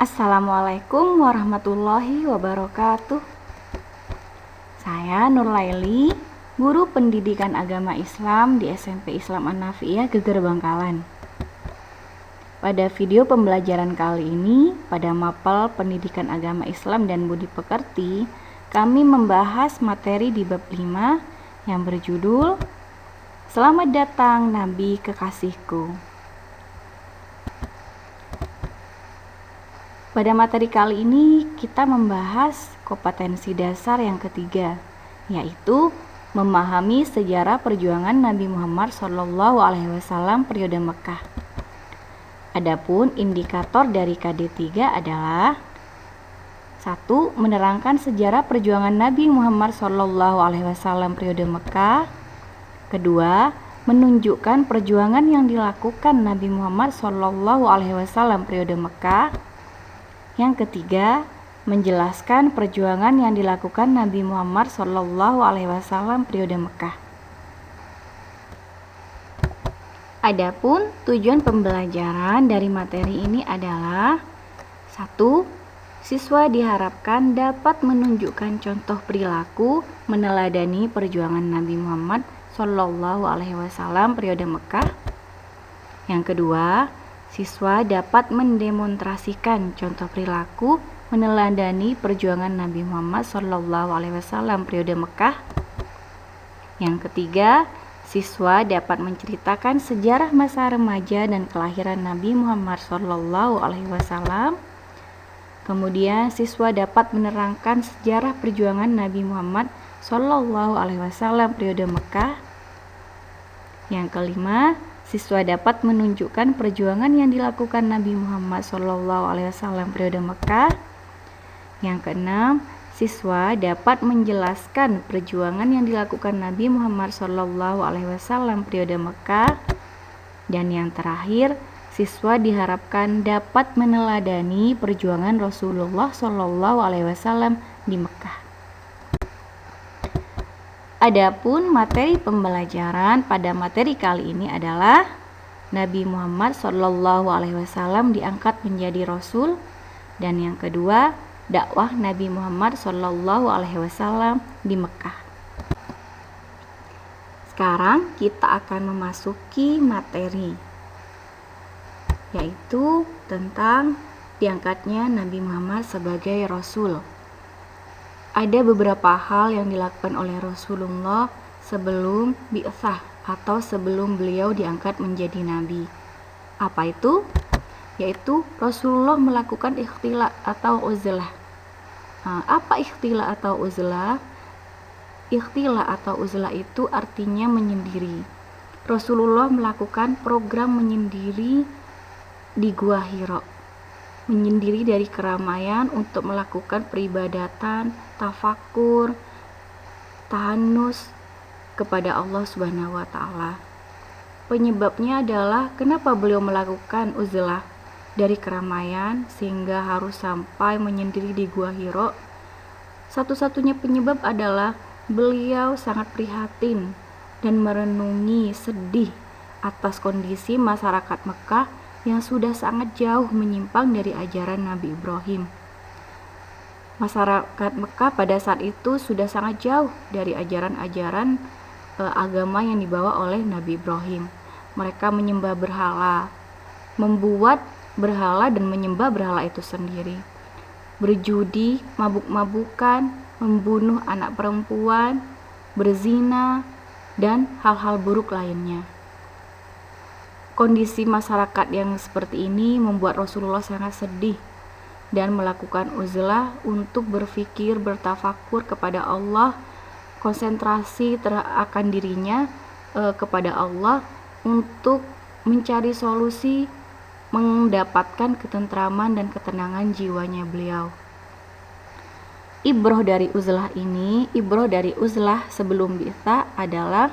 Assalamualaikum warahmatullahi wabarakatuh. Saya Nur Laili, guru pendidikan agama Islam di SMP Islam An-Nafi'iyah Geger Bangkalan. Pada video pembelajaran kali ini, pada mapel pendidikan agama Islam dan budi pekerti, kami membahas materi di bab 5 yang berjudul Selamat datang Nabi Kekasihku. Pada materi kali ini kita membahas kompetensi dasar yang ketiga, yaitu memahami sejarah perjuangan Nabi Muhammad SAW periode Mekah. Adapun indikator dari KD3 adalah 1. Menerangkan sejarah perjuangan Nabi Muhammad SAW periode Mekah. 2. Menunjukkan perjuangan yang dilakukan Nabi Muhammad SAW periode Mekah. Yang ketiga, menjelaskan perjuangan yang dilakukan Nabi Muhammad SAW periode Mekah. Adapun tujuan pembelajaran dari materi ini adalah 1. Siswa diharapkan dapat menunjukkan contoh perilaku meneladani perjuangan Nabi Muhammad SAW periode Mekah. Yang kedua, siswa dapat mendemonstrasikan contoh perilaku meneladani perjuangan Nabi Muhammad SAW periode Mekah. Yang ketiga, siswa dapat menceritakan sejarah masa remaja dan kelahiran Nabi Muhammad SAW. Kemudian, siswa dapat menerangkan sejarah perjuangan Nabi Muhammad SAW periode Mekah. Yang kelima, siswa dapat menunjukkan perjuangan yang dilakukan Nabi Muhammad SAW periode Mekah. Yang keenam, siswa dapat menjelaskan perjuangan yang dilakukan Nabi Muhammad SAW periode Mekah. Dan yang terakhir, siswa diharapkan dapat meneladani perjuangan Rasulullah SAW di Mekah. Adapun materi pembelajaran pada materi kali ini adalah Nabi Muhammad SAW diangkat menjadi Rasul, dan yang kedua, dakwah Nabi Muhammad SAW di Mekah. Sekarang kita akan memasuki materi, yaitu tentang diangkatnya Nabi Muhammad sebagai Rasul. Ada beberapa hal yang dilakukan oleh Rasulullah sebelum bi'tsah atau sebelum beliau diangkat menjadi nabi. Apa itu? Yaitu Rasulullah melakukan ikhtila atau uzlah. Apa ikhtila atau uzlah? Ikhtila atau uzlah itu artinya menyendiri. Rasulullah melakukan program menyendiri di Gua Hira, menyendiri dari keramaian untuk melakukan peribadatan, tafakur, tahanus kepada Allah Subhanahu wa Ta'ala. Penyebabnya adalah kenapa beliau melakukan uzlah dari keramaian sehingga harus sampai menyendiri di Gua Hira. Satu-satunya penyebab adalah beliau sangat prihatin dan merenungi sedih atas kondisi masyarakat Mekah yang sudah sangat jauh menyimpang dari ajaran Nabi Ibrahim. Masyarakat Mekah pada saat itu sudah sangat jauh dari ajaran-ajaran agama yang dibawa oleh Nabi Ibrahim. Mereka menyembah berhala, membuat berhala dan menyembah berhala itu sendiri, berjudi, mabuk-mabukan, membunuh anak perempuan, berzina, dan hal-hal buruk lainnya. Kondisi masyarakat yang seperti ini membuat Rasulullah sangat sedih dan melakukan uzlah untuk berfikir, bertafakur kepada Allah, konsentrasi akan dirinya kepada Allah untuk mencari solusi, mendapatkan ketentraman dan ketenangan jiwanya beliau. Ibroh dari uzlah sebelum bi'tsah adalah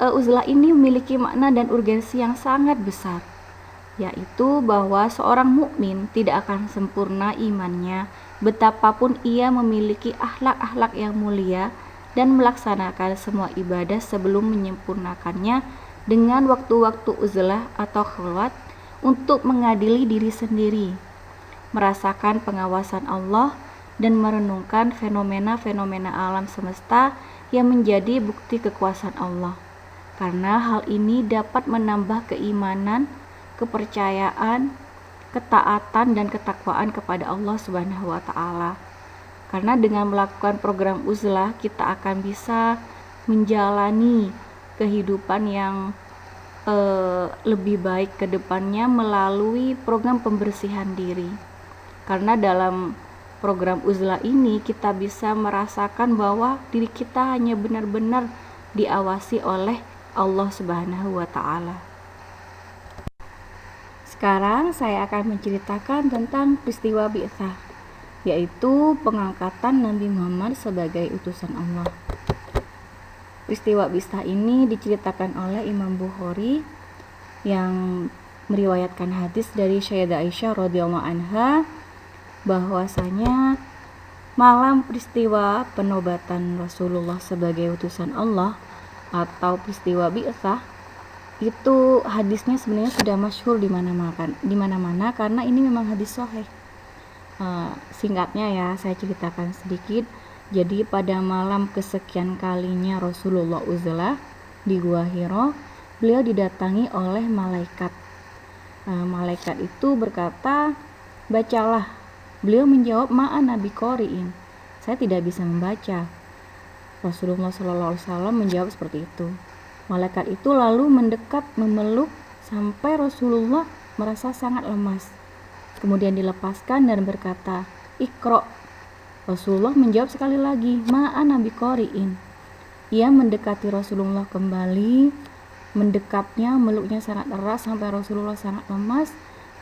uzlah ini memiliki makna dan urgensi yang sangat besar, yaitu bahwa seorang mukmin tidak akan sempurna imannya betapapun ia memiliki akhlak-akhlak yang mulia dan melaksanakan semua ibadah sebelum menyempurnakannya dengan waktu-waktu uzlah atau khulwat untuk mengadili diri sendiri, merasakan pengawasan Allah, dan merenungkan fenomena-fenomena alam semesta yang menjadi bukti kekuasaan Allah. Karena hal ini dapat menambah keimanan, kepercayaan, ketaatan, dan ketakwaan kepada Allah Subhanahu wa Ta'ala. Karena dengan melakukan program uzlah, kita akan bisa menjalani kehidupan yang lebih baik ke depannya melalui program pembersihan diri. Karena dalam program uzlah ini kita bisa merasakan bahwa diri kita hanya benar-benar diawasi oleh Allah Subhanahu wa Ta'ala. Sekarang saya akan menceritakan tentang peristiwa Bi'tsah, yaitu pengangkatan Nabi Muhammad sebagai utusan Allah. Peristiwa Bi'tsah ini diceritakan oleh Imam Bukhari yang meriwayatkan hadis dari Sayyidah Aisyah radhiyallahu anha bahwasanya malam peristiwa penobatan Rasulullah sebagai utusan Allah atau peristiwa Bi'tsah itu hadisnya sebenarnya sudah masyhur di mana-mana karena ini memang hadis sahih. Singkatnya ya, saya ceritakan sedikit. Jadi pada malam kesekian kalinya Rasulullah uzlah di Gua Hira, beliau didatangi oleh malaikat. Malaikat itu berkata, "Bacalah." Beliau menjawab, "Ma'ana biqori'in." Saya tidak bisa membaca. Rasulullah SAW menjawab seperti itu. Malaikat itu lalu mendekat memeluk sampai Rasulullah merasa sangat lemas. Kemudian dilepaskan dan berkata, "Iqra." Rasulullah menjawab sekali lagi, "Ma'ana biqori'in." Ia mendekati Rasulullah kembali, mendekapnya, meluknya sangat erat sampai Rasulullah sangat lemas.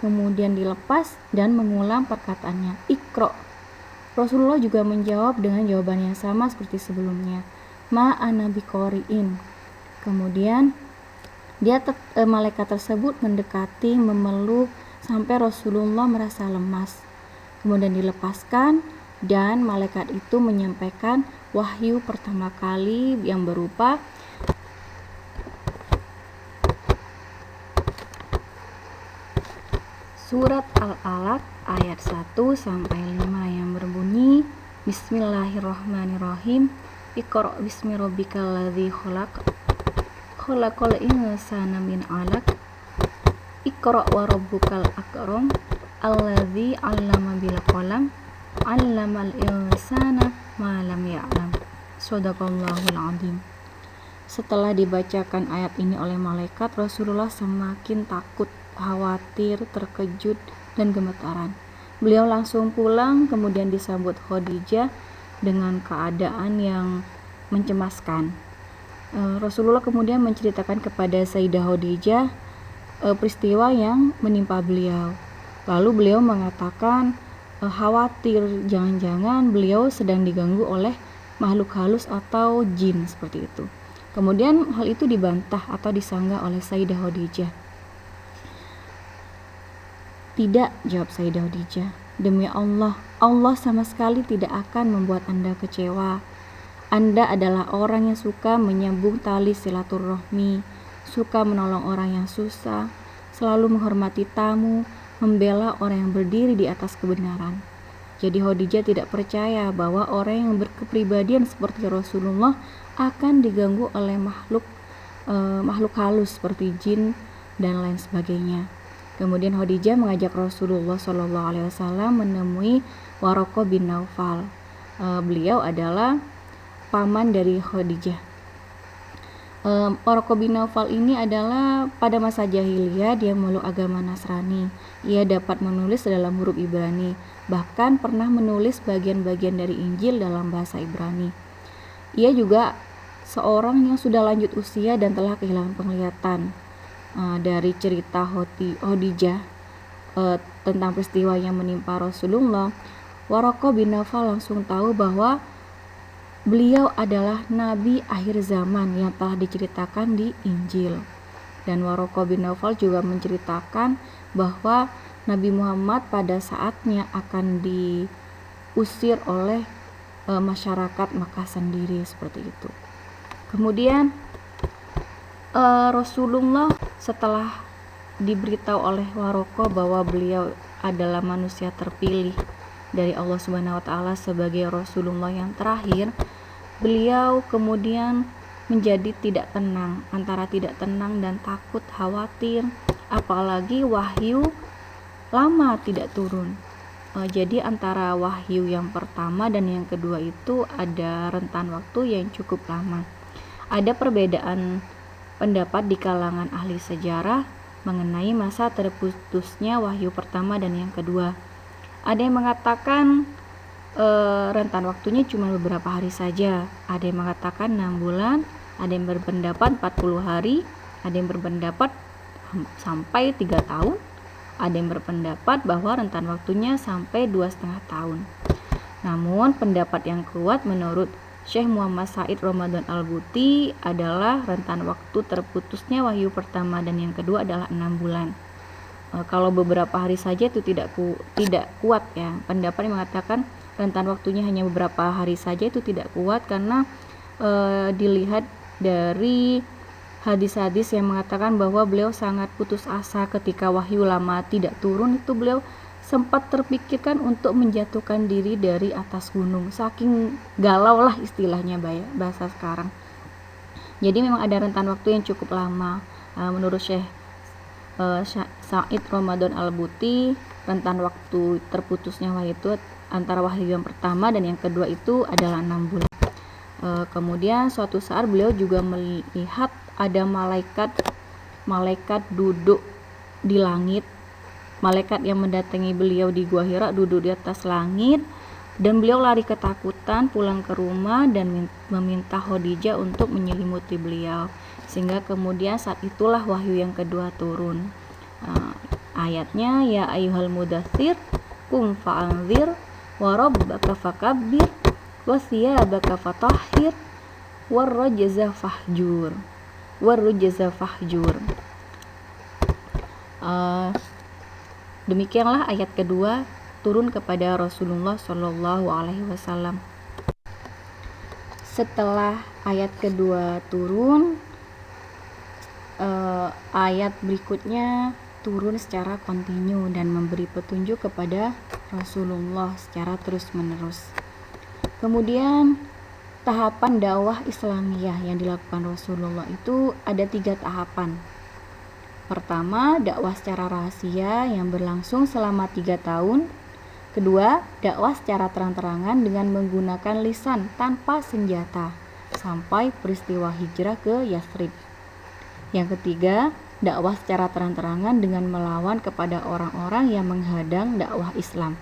Kemudian dilepas dan mengulang perkataannya, "Iqra." Rasulullah juga menjawab dengan jawaban yang sama seperti sebelumnya, "Ma'ana biqori'in." Kemudian malaikat tersebut mendekati, memeluk sampai Rasulullah merasa lemas. Kemudian dilepaskan dan malaikat itu menyampaikan wahyu pertama kali yang berupa surat Al-Alaq ayat 1-5 yang berbunyi, Bismillahirrahmanirrahim. Iqra bismi rabbikal ladzi khalaq, khalaqal insana min 'alaq, Iqra wa rabbukal akram, alladzi 'allama bil qalam, 'allamal insana ma lam ya'lam. Shadaqallahul 'azim. Setelah dibacakan ayat ini oleh malaikat, Rasulullah semakin takut, khawatir, terkejut, dan gemetaran. Beliau langsung pulang, kemudian disambut Khadijah dengan keadaan yang mencemaskan. Rasulullah kemudian menceritakan kepada Sayyidah Khadijah peristiwa yang menimpa beliau. Lalu beliau mengatakan khawatir jangan-jangan beliau sedang diganggu oleh makhluk halus atau jin seperti itu. Kemudian hal itu dibantah atau disanggah oleh Sayyidah Khadijah. "Tidak," jawab Sayyidah Khadijah, "demi Allah, Allah sama sekali tidak akan membuat Anda kecewa. Anda adalah orang yang suka menyambung tali silaturahmi, suka menolong orang yang susah, selalu menghormati tamu, membela orang yang berdiri di atas kebenaran." Jadi Khadijah tidak percaya bahwa orang yang berkepribadian seperti Rasulullah akan diganggu oleh makhluk halus seperti jin dan lain sebagainya. Kemudian Khadijah mengajak Rasulullah SAW menemui Waraqah bin Naufal. Beliau adalah paman dari Khadijah. Waraqah bin Naufal ini adalah pada masa jahiliyah dia memeluk agama Nasrani. Ia dapat menulis dalam huruf Ibrani, bahkan pernah menulis bagian-bagian dari Injil dalam bahasa Ibrani. Ia juga seorang yang sudah lanjut usia dan telah kehilangan penglihatan. Dari cerita Khadijah tentang peristiwa yang menimpa Rasulullah, Waraqah bin Naufal langsung tahu bahwa beliau adalah nabi akhir zaman yang telah diceritakan di Injil. Dan Waraqah bin Naufal juga menceritakan bahwa Nabi Muhammad pada saatnya akan diusir oleh masyarakat Makkah sendiri seperti itu. Kemudian Rasulullah setelah diberitahu oleh Waraqah bahwa beliau adalah manusia terpilih dari Allah Subhanahu wa taala sebagai Rasulullah yang terakhir, beliau kemudian menjadi tidak tenang, antara tidak tenang dan takut, khawatir, apalagi wahyu lama tidak turun. Jadi antara wahyu yang pertama dan yang kedua itu ada rentan waktu yang cukup lama. Ada perbedaan pendapat di kalangan ahli sejarah mengenai masa terputusnya wahyu pertama dan yang kedua. Ada yang mengatakan rentan waktunya cuma beberapa hari saja, ada yang mengatakan 6 bulan, ada yang berpendapat 40 hari, ada yang berpendapat sampai 3 tahun, ada yang berpendapat bahwa rentan waktunya sampai 2,5 tahun. Namun pendapat yang kuat menurut Syekh Muhammad Said Ramadan Al-Buti adalah rentan waktu terputusnya wahyu pertama dan yang kedua adalah 6 bulan. Kalau beberapa hari saja itu tidak kuat ya. Pendapat yang mengatakan rentan waktunya hanya beberapa hari saja itu tidak kuat karena dilihat dari hadis-hadis yang mengatakan bahwa beliau sangat putus asa ketika wahyu lama tidak turun, itu beliau sempat terpikirkan untuk menjatuhkan diri dari atas gunung, saking galau lah istilahnya bahasa sekarang. Jadi memang ada rentan waktu yang cukup lama. Menurut Syekh Said Ramadan Al-Buti, rentan waktu terputusnya wahyu itu antara wahyu yang pertama dan yang kedua itu adalah 6 bulan. Kemudian suatu saat beliau juga melihat ada malaikat duduk di langit, malaikat yang mendatangi beliau di Gua Hira duduk di atas langit, dan beliau lari ketakutan pulang ke rumah dan meminta Khadijah untuk menyelimuti beliau, sehingga kemudian saat itulah wahyu yang kedua turun. Ayatnya, ya ayyuhal mudaththir qum fa'anzir wa rabbaka fakabbir wa thiyabaka fatahhir warrujza fahjur. Demikianlah ayat kedua turun kepada Rasulullah Shallallahu Alaihi Wasallam. Setelah ayat kedua turun, ayat berikutnya turun secara kontinu dan memberi petunjuk kepada Rasulullah secara terus-menerus. Kemudian tahapan dakwah Islamiyah yang dilakukan Rasulullah itu ada 3 tahapan. Pertama, dakwah secara rahasia yang berlangsung selama 3 tahun. Kedua, dakwah secara terang-terangan dengan menggunakan lisan tanpa senjata sampai peristiwa hijrah ke Yathrib. Yang ketiga, dakwah secara terang-terangan dengan melawan kepada orang-orang yang menghadang dakwah Islam.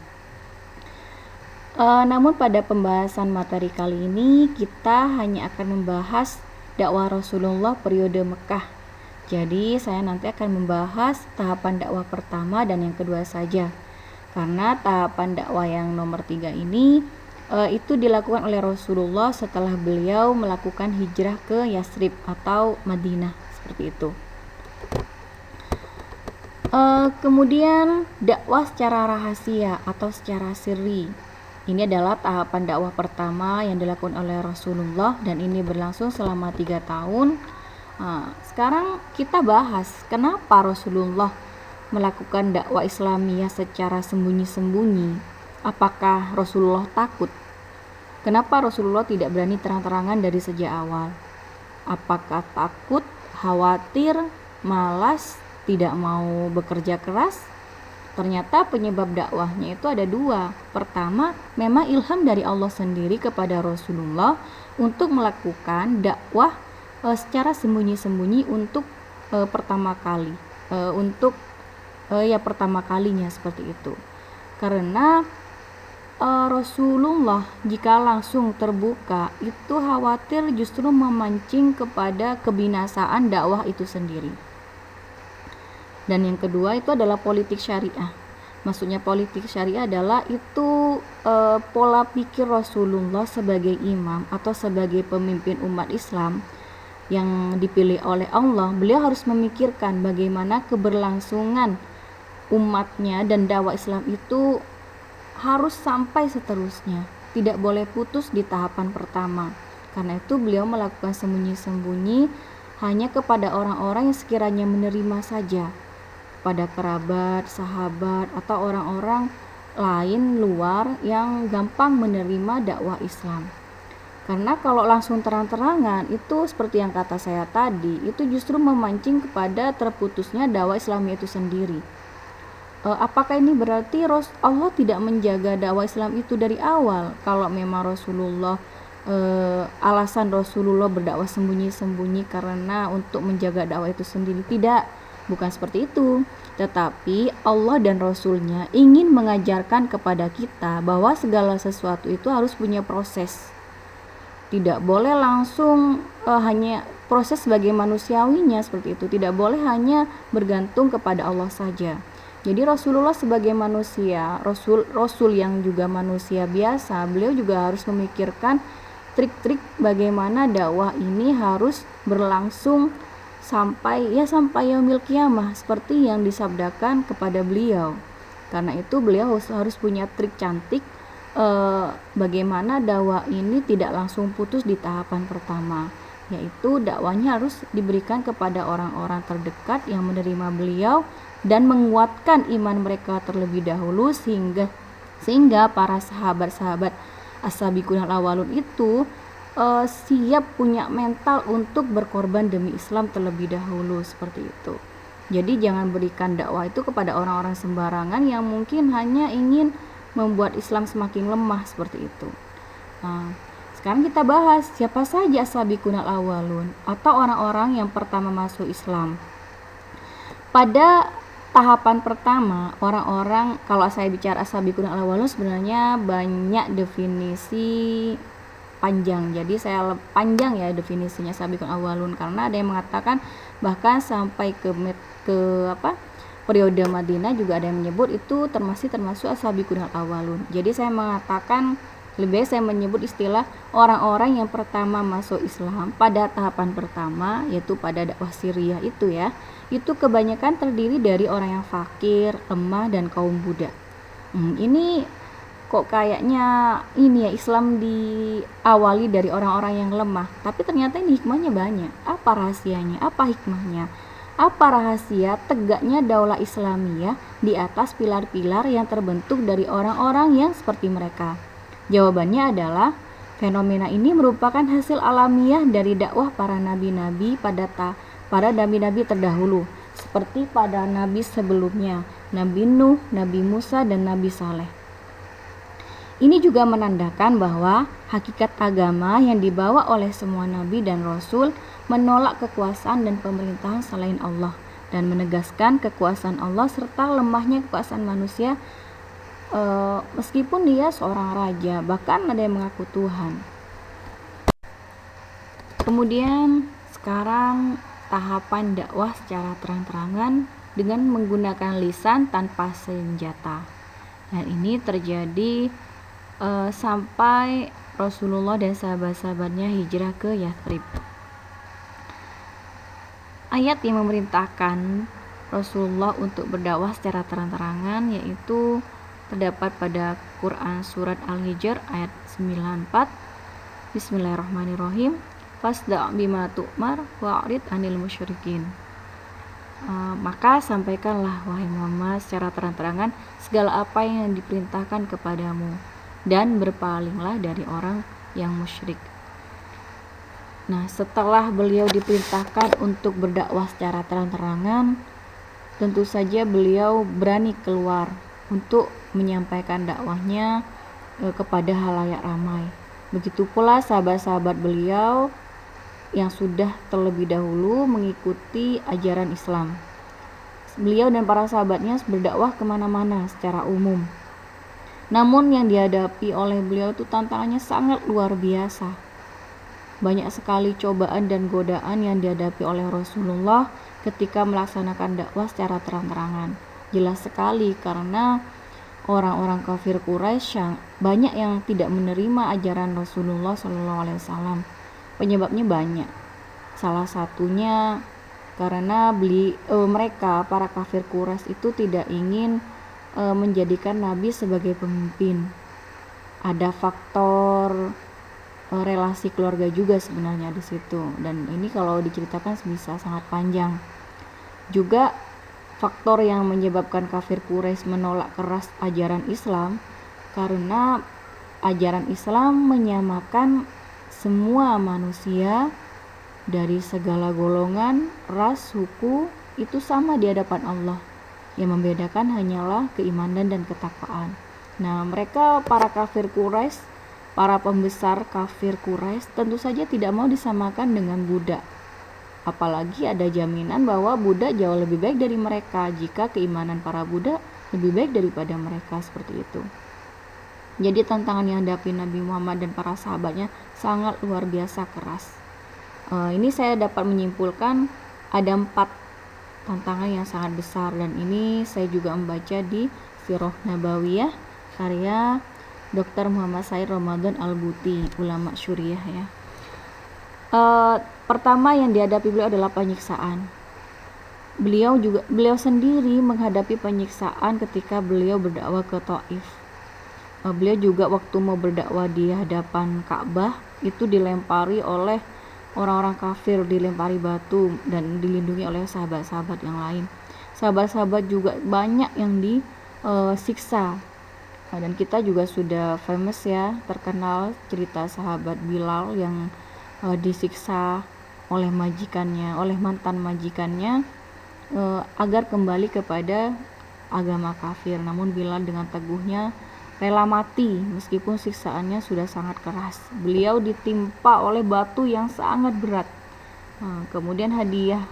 Namun pada pembahasan materi kali ini kita hanya akan membahas dakwah Rasulullah periode Mekah. Jadi saya nanti akan membahas tahapan dakwah pertama dan yang kedua saja. Karena tahapan dakwah yang nomor 3 ini itu dilakukan oleh Rasulullah setelah beliau melakukan hijrah ke Yathrib atau Madinah, seperti itu. Kemudian dakwah secara rahasia atau secara sirri. Ini adalah tahapan dakwah pertama yang dilakukan oleh Rasulullah dan ini berlangsung selama 3 tahun. Sekarang kita bahas kenapa Rasulullah melakukan dakwah Islamiyah secara sembunyi-sembunyi. Apakah Rasulullah takut? Kenapa Rasulullah tidak berani terang-terangan dari sejak awal? Apakah takut, khawatir, malas, tidak mau bekerja keras? Ternyata penyebab dakwahnya itu ada 2. Pertama, memang ilham dari Allah sendiri kepada Rasulullah untuk melakukan dakwah secara sembunyi-sembunyi untuk pertama kali, pertama kalinya seperti itu. Karena Rasulullah jika langsung terbuka itu khawatir justru memancing kepada kebinasaan dakwah itu sendiri. Dan yang kedua itu adalah politik syariah. Maksudnya politik syariah adalah itu pola pikir Rasulullah sebagai imam atau sebagai pemimpin umat Islam yang dipilih oleh Allah. Beliau harus memikirkan bagaimana keberlangsungan umatnya dan dakwah Islam itu harus sampai seterusnya, tidak boleh putus di tahapan pertama. Karena itu beliau melakukan sembunyi-sembunyi hanya kepada orang-orang yang sekiranya menerima saja. pada kerabat, sahabat, atau orang-orang lain luar yang gampang menerima dakwah Islam. Karena kalau langsung terang-terangan itu seperti yang kata saya tadi, itu justru memancing kepada terputusnya dakwah Islam itu sendiri. Apakah ini berarti Allah tidak menjaga dakwah Islam itu dari awal? Kalau memang alasan Rasulullah berdakwah sembunyi-sembunyi karena untuk menjaga dakwah itu sendiri, tidak, bukan seperti itu. Tetapi Allah dan Rasulnya ingin mengajarkan kepada kita bahwa segala sesuatu itu harus punya proses. Tidak boleh langsung hanya proses sebagai manusiawinya seperti itu. Tidak boleh hanya bergantung kepada Allah saja. Jadi Rasulullah sebagai manusia, Rasul yang juga manusia biasa, beliau juga harus memikirkan trik-trik bagaimana dakwah ini harus berlangsung sampai yaumil qiyamah seperti yang disabdakan kepada beliau. Karena itu beliau harus punya trik cantik bagaimana dakwah ini tidak langsung putus di tahapan pertama, yaitu dakwahnya harus diberikan kepada orang-orang terdekat yang menerima beliau dan menguatkan iman mereka terlebih dahulu sehingga para sahabat-sahabat as-sabiqunal awwalun itu siap punya mental untuk berkorban demi Islam terlebih dahulu seperti itu. Jadi jangan berikan dakwah itu kepada orang-orang sembarangan yang mungkin hanya ingin membuat Islam semakin lemah seperti itu. Nah, sekarang kita bahas siapa saja as-sabiqunal awwalun atau orang-orang yang pertama masuk Islam. Pada tahapan pertama, orang-orang, kalau saya bicara as-sabiqunal awwalun sebenarnya banyak definisi panjang. Jadi saya panjang ya definisinya sabiqunal awwalun, karena ada yang mengatakan bahkan sampai ke periode Madinah juga ada yang menyebut itu termasuk as-sabiqunal awwalun. Jadi saya mengatakan lebih baik saya menyebut istilah orang-orang yang pertama masuk Islam pada tahapan pertama, yaitu pada dakwah sirriyah itu ya. Itu kebanyakan terdiri dari orang yang fakir, lemah, dan kaum budak. Ini kok kayaknya ini ya, Islam diawali dari orang-orang yang lemah, tapi ternyata ini hikmahnya banyak. Apa rahasianya? Apa hikmahnya? Apa rahasia tegaknya daulah Islamiyah di atas pilar-pilar yang terbentuk dari orang-orang yang seperti mereka? Jawabannya adalah fenomena ini merupakan hasil alamiah dari dakwah para nabi-nabi pada nabi-nabi terdahulu, seperti pada nabi sebelumnya, Nabi Nuh, Nabi Musa, dan Nabi Saleh. Ini juga menandakan bahwa hakikat agama yang dibawa oleh semua nabi dan rasul menolak kekuasaan dan pemerintahan selain Allah dan menegaskan kekuasaan Allah serta lemahnya kekuasaan manusia, meskipun dia seorang raja, bahkan ada yang mengaku Tuhan. Kemudian sekarang tahapan dakwah secara terang-terangan dengan menggunakan lisan tanpa senjata. Dan ini terjadi sampai Rasulullah dan sahabat-sahabatnya hijrah ke Yathrib. Ayat yang memerintahkan Rasulullah untuk berdakwah secara terang-terangan yaitu terdapat pada Quran surat Al-Hijr ayat 94. Bismillahirrahmanirrahim. Fasda' bima tu'mar wa'rid 'anil musyrikin. Maka sampaikanlah wahai Muhammad secara terang-terangan segala apa yang diperintahkan kepadamu dan berpalinglah dari orang yang musyrik. Nah, setelah beliau diperintahkan untuk berdakwah secara terang-terangan, tentu saja beliau berani keluar untuk menyampaikan dakwahnya kepada halayak ramai. Begitu pula sahabat-sahabat beliau yang sudah terlebih dahulu mengikuti ajaran Islam. Beliau dan para sahabatnya berdakwah kemana-mana secara umum. Namun yang dihadapi oleh beliau itu tantangannya sangat luar biasa. Banyak sekali cobaan dan godaan yang dihadapi oleh Rasulullah ketika melaksanakan dakwah secara terang-terangan. Jelas sekali karena orang-orang kafir Quraisy yang banyak yang tidak menerima ajaran Rasulullah SAW. Penyebabnya banyak. Salah satunya karena mereka para kafir Quraisy itu tidak ingin menjadikan Nabi sebagai pemimpin. Ada faktor relasi keluarga juga sebenarnya di situ, dan ini kalau diceritakan bisa sangat panjang. Juga faktor yang menyebabkan kafir Quraisy menolak keras ajaran Islam karena ajaran Islam menyamakan semua manusia dari segala golongan, ras, suku itu sama di hadapan Allah. Yang membedakan hanyalah keimanan dan ketakwaan. Nah, mereka para kafir Quraisy, para pembesar kafir Quraisy tentu saja tidak mau disamakan dengan budak. Apalagi ada jaminan bahwa budak jauh lebih baik dari mereka jika keimanan para budak lebih baik daripada mereka, seperti itu. Jadi tantangan yang dihadapi Nabi Muhammad dan para sahabatnya sangat luar biasa keras. Ini saya dapat menyimpulkan ada 4 tantangan yang sangat besar, dan ini saya juga membaca di Sirah Nabawiyah karya Dr. Muhammad Said Ramadan Al-Buti, ulama Syuriah ya. Pertama yang dihadapi beliau adalah penyiksaan. Beliau sendiri menghadapi penyiksaan ketika beliau berdakwah ke Taif. Beliau juga waktu mau berdakwah di hadapan Ka'bah itu dilempari oleh orang-orang kafir, dilempari batu dan dilindungi oleh sahabat-sahabat yang lain. Sahabat-sahabat juga banyak yang disiksa. Dan kita juga sudah famous ya, terkenal cerita sahabat Bilal yang disiksa oleh majikannya, oleh mantan majikannya agar kembali kepada agama kafir. Namun Bilal dengan teguhnya rela mati meskipun siksaannya sudah sangat keras. Beliau ditimpa oleh batu yang sangat berat. Kemudian hadiah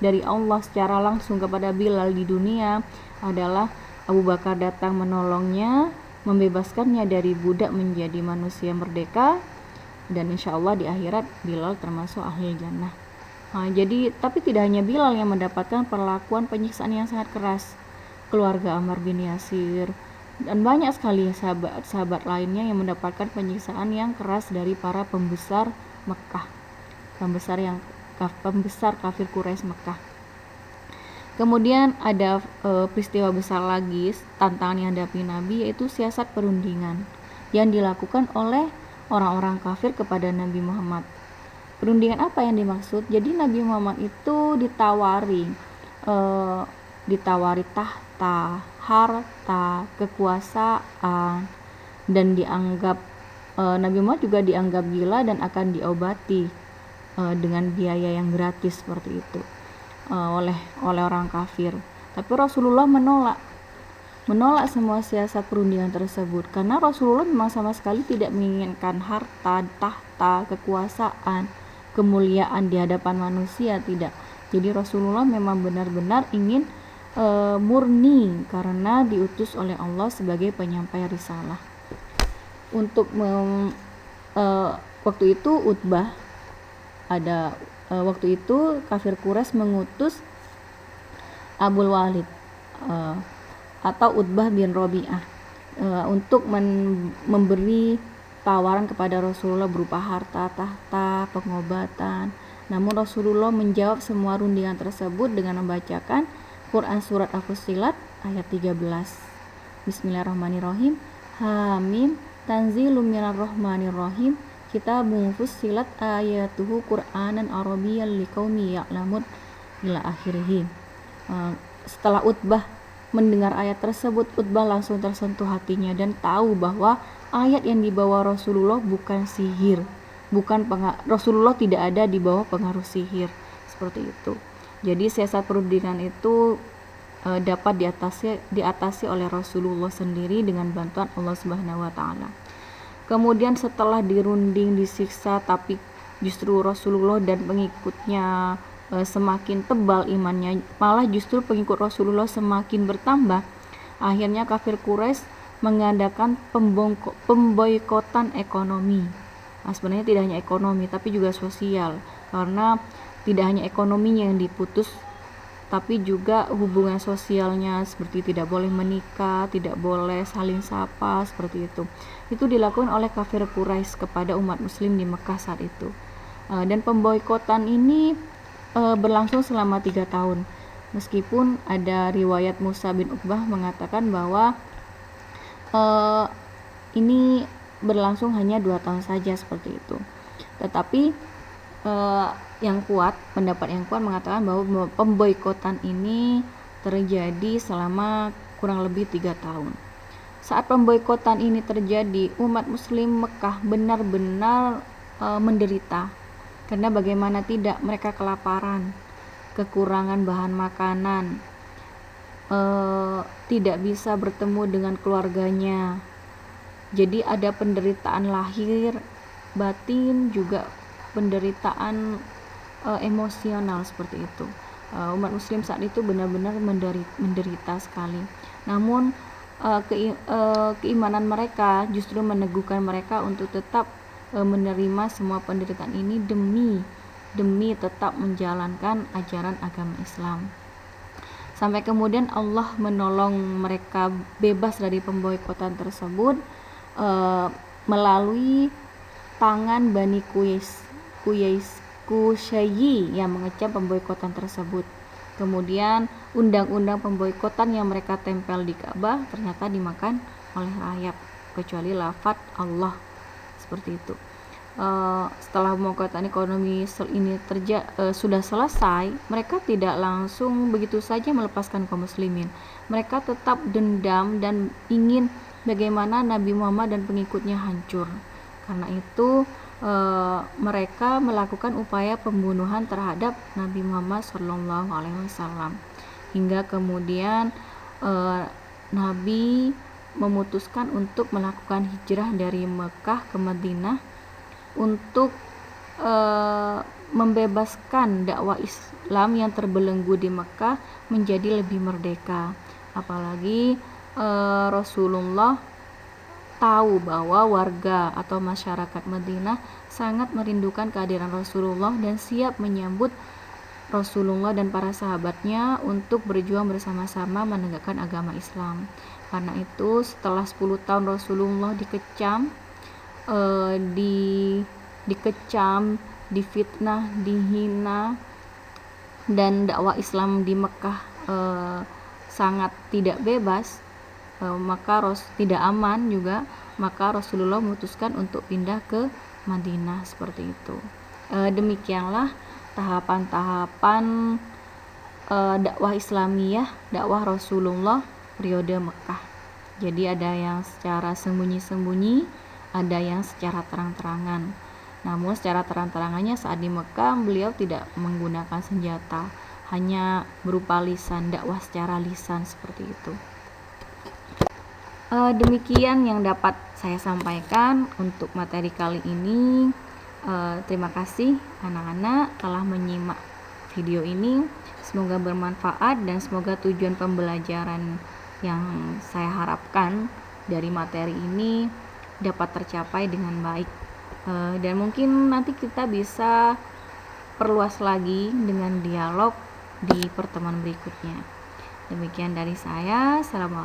dari Allah secara langsung kepada Bilal di dunia adalah Abu Bakar datang menolongnya, membebaskannya dari budak menjadi manusia merdeka, dan insya Allah di akhirat Bilal termasuk ahli jannah. Jadi tapi tidak hanya Bilal yang mendapatkan perlakuan penyiksaan yang sangat keras, keluarga Ammar bin Yasir dan banyak sekali sahabat-sahabat lainnya yang mendapatkan penyiksaan yang keras dari para pembesar Mekah, pembesar kafir Quraisy Mekah. Kemudian ada peristiwa besar lagi, tantangan yang dihadapi Nabi, yaitu siasat perundingan yang dilakukan oleh orang-orang kafir kepada Nabi Muhammad. Perundingan apa yang dimaksud? Jadi Nabi Muhammad itu ditawari tahta, harta, kekuasaan, dan dianggap Nabi Muhammad juga dianggap gila dan akan diobati dengan biaya yang gratis seperti itu oleh orang kafir. Tapi Rasulullah menolak semua siasat perundingan tersebut karena Rasulullah memang sama sekali tidak menginginkan harta, tahta, kekuasaan, kemuliaan di hadapan manusia, tidak. Jadi Rasulullah memang benar-benar ingin murni karena diutus oleh Allah sebagai penyampai risalah. Untuk waktu itu Utbah waktu itu kafir Quraisy mengutus Abul Walid atau Utbah bin Rabi'ah untuk memberi tawaran kepada Rasulullah berupa harta, tahta, pengobatan. Namun Rasulullah menjawab semua rundingan tersebut dengan membacakan Quran surat Al-Fussilat ayat 13. Bismillahirrahmanirrahim. Hamim tanzilum minarrahmanirrahim. Kitabun fussilat ayatuhu Qur'anan Arabiyyan liqaumi ya'lamun ila akhirih. Setelah Utbah mendengar ayat tersebut, Utbah langsung tersentuh hatinya dan tahu bahwa ayat yang dibawa Rasulullah bukan sihir, Rasulullah tidak ada di bawah pengaruh sihir, seperti itu. Jadi siasat perundingan itu dapat diatasi oleh Rasulullah sendiri dengan bantuan Allah Subhanahu wa taala. Kemudian setelah dirunding, disiksa, tapi justru Rasulullah dan pengikutnya semakin tebal imannya, malah justru pengikut Rasulullah semakin bertambah. Akhirnya kafir Quraisy mengadakan pemboikotan ekonomi. Sebenarnya tidak hanya ekonomi tapi juga sosial, karena tidak hanya ekonominya yang diputus tapi juga hubungan sosialnya, seperti tidak boleh menikah, tidak boleh saling sapa, seperti itu. Itu dilakukan oleh kafir Quraisy kepada umat muslim di Mekah saat itu. Dan pemboikotan ini berlangsung selama 3 tahun. Meskipun ada riwayat Musa bin Uqbah mengatakan bahwa ini berlangsung hanya 2 tahun saja, seperti itu. Tetapi pendapat yang kuat mengatakan bahwa pemboikotan ini terjadi selama kurang lebih 3 tahun. Saat pemboikotan ini terjadi, umat muslim Mekah benar-benar menderita, karena bagaimana tidak, mereka kelaparan, kekurangan bahan makanan, tidak bisa bertemu dengan keluarganya. Jadi ada penderitaan lahir, batin, juga penderitaan emosional seperti itu. Umat muslim saat itu benar-benar menderita sekali. Namun keimanan mereka justru meneguhkan mereka untuk tetap menerima semua penderitaan ini demi tetap menjalankan ajaran agama Islam. Sampai kemudian Allah menolong mereka bebas dari pemboikotan tersebut melalui tangan Bani Qusayyi yang mengecam pemboikotan tersebut. Kemudian undang-undang pemboikotan yang mereka tempel di Ka'bah ternyata dimakan oleh rayap, kecuali lafaz Allah, seperti itu. Setelah pemboikotan ekonomi ini sudah selesai, mereka tidak langsung begitu saja melepaskan kaum muslimin. Mereka tetap dendam dan ingin bagaimana Nabi Muhammad dan pengikutnya hancur. Karena itu mereka melakukan upaya pembunuhan terhadap Nabi Muhammad SAW, hingga kemudian Nabi memutuskan untuk melakukan hijrah dari Mekah ke Madinah untuk membebaskan dakwah Islam yang terbelenggu di Mekah menjadi lebih merdeka. Apalagi Rasulullah tahu bahwa warga atau masyarakat Madinah sangat merindukan kehadiran Rasulullah dan siap menyambut Rasulullah dan para sahabatnya untuk berjuang bersama-sama menegakkan agama Islam. Karena itu setelah 10 tahun Rasulullah dikecam, difitnah, dihina, dan dakwah Islam di Mekah sangat tidak bebas, maka tidak aman juga, maka Rasulullah memutuskan untuk pindah ke Madinah, seperti itu. Demikianlah tahapan-tahapan dakwah Islamiyah, dakwah Rasulullah periode Mekah. Jadi ada yang secara sembunyi-sembunyi, ada yang secara terang-terangan. Namun secara terang-terangannya saat di Mekah beliau tidak menggunakan senjata, hanya berupa lisan, dakwah secara lisan, seperti itu. Demikian yang dapat saya sampaikan untuk materi kali ini. Terima kasih anak-anak telah menyimak video ini. Semoga bermanfaat dan semoga tujuan pembelajaran yang saya harapkan dari materi ini dapat tercapai dengan baik. Dan mungkin nanti kita bisa perluas lagi dengan dialog di pertemuan berikutnya. Demikian dari saya. Assalamualaikum.